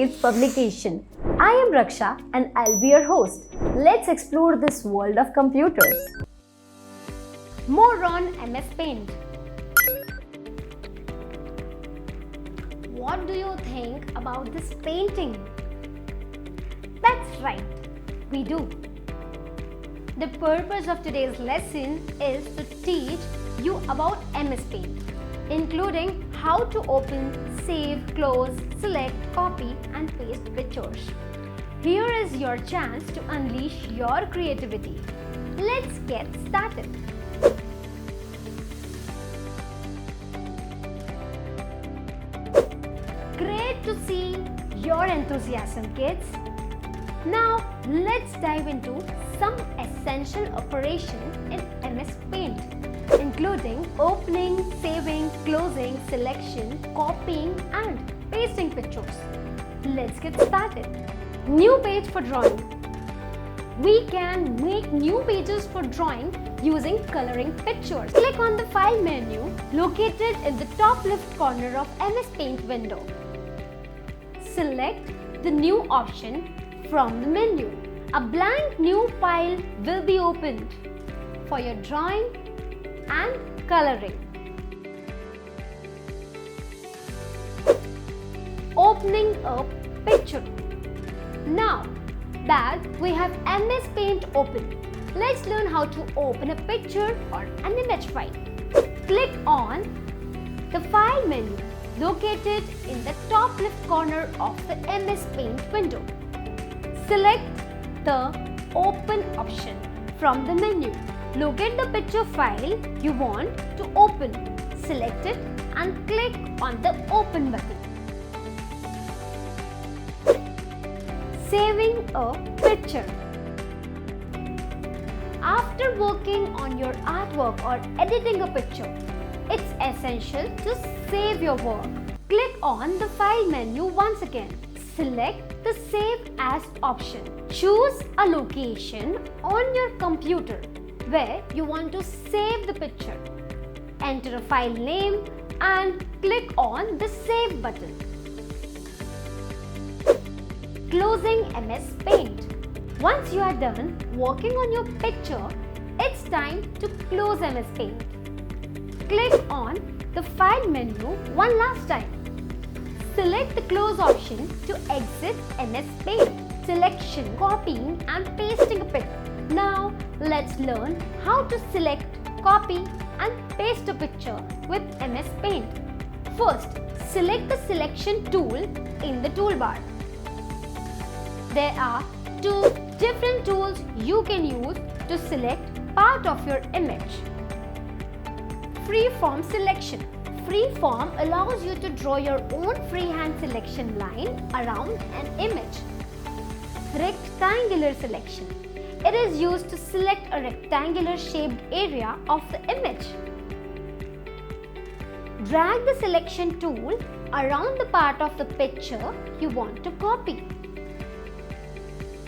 today's publication. I am Raksha and I'll be your host. Let's explore this world of computers. More on MS Paint. What do you think about this painting? That's right, we do. The purpose of today's lesson is to teach you about MS Paint, including how to open, save, close, select, copy and paste pictures. Here is your chance to unleash your creativity. Let's get started. Great to see your enthusiasm, kids. Now let's dive into some essential operations in MS Paint, including opening, saving, closing, selection, copying and pasting pictures. Let's get started. New page for drawing. We can make new pages for drawing using coloring pictures. Click on the File menu located in the top left corner of MS Paint window. Select the New option from the menu. A blank new file will be opened for your drawing and coloring. Opening a picture. Now that we have MS Paint open, let's learn how to open a picture or an image file. Click on the File menu located in the top left corner of the MS Paint window. Select the Open option from the menu. Locate the picture file you want to open. Select it and click on the Open button. Saving a picture. After working on your artwork or editing a picture, it's essential to save your work. Click on the File menu once again. Select the Save As option. Choose a location on your computer where you want to save the picture. Enter a file name and click on the Save button. Closing MS Paint. Once you are done working on your picture, it's time to close MS Paint. Click on the File menu one last time. Select the Close option to exit MS Paint. Selection, copying and pasting a picture. Now let's learn how to select, copy and paste a picture with MS Paint. First, select the Selection tool in the toolbar. There are two different tools you can use to select part of your image. Freeform selection. Freeform allows you to draw your own freehand selection line around an image. Rectangular selection. It is used to select a rectangular shaped area of the image. Drag the selection tool around the part of the picture you want to copy.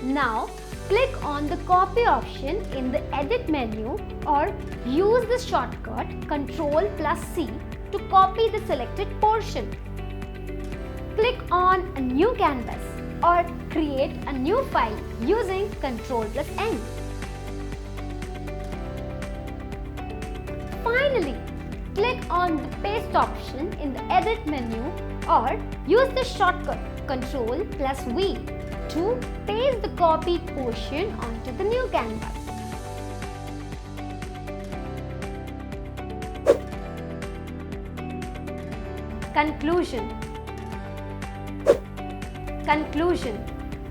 Now, click on the Copy option in the Edit menu or use the shortcut Ctrl+C to copy the selected portion. Click on a new canvas or create a new file using Ctrl+N. Finally, click on the Paste option in the Edit menu or use the shortcut Ctrl+V to paste the copied portion onto the new canvas. Conclusion.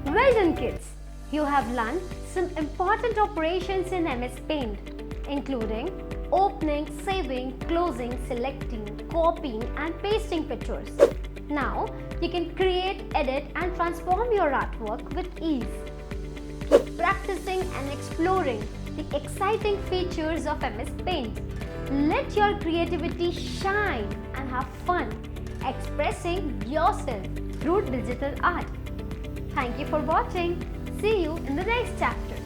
Well done, kids. You have learned some important operations in MS Paint, including opening, saving, closing, selecting, copying and pasting pictures. Now, you can create, edit and transform your artwork with ease. Keep practicing and exploring the exciting features of MS Paint. Let your creativity shine and have fun expressing yourself through digital art. Thank you for watching. See you in the next chapter.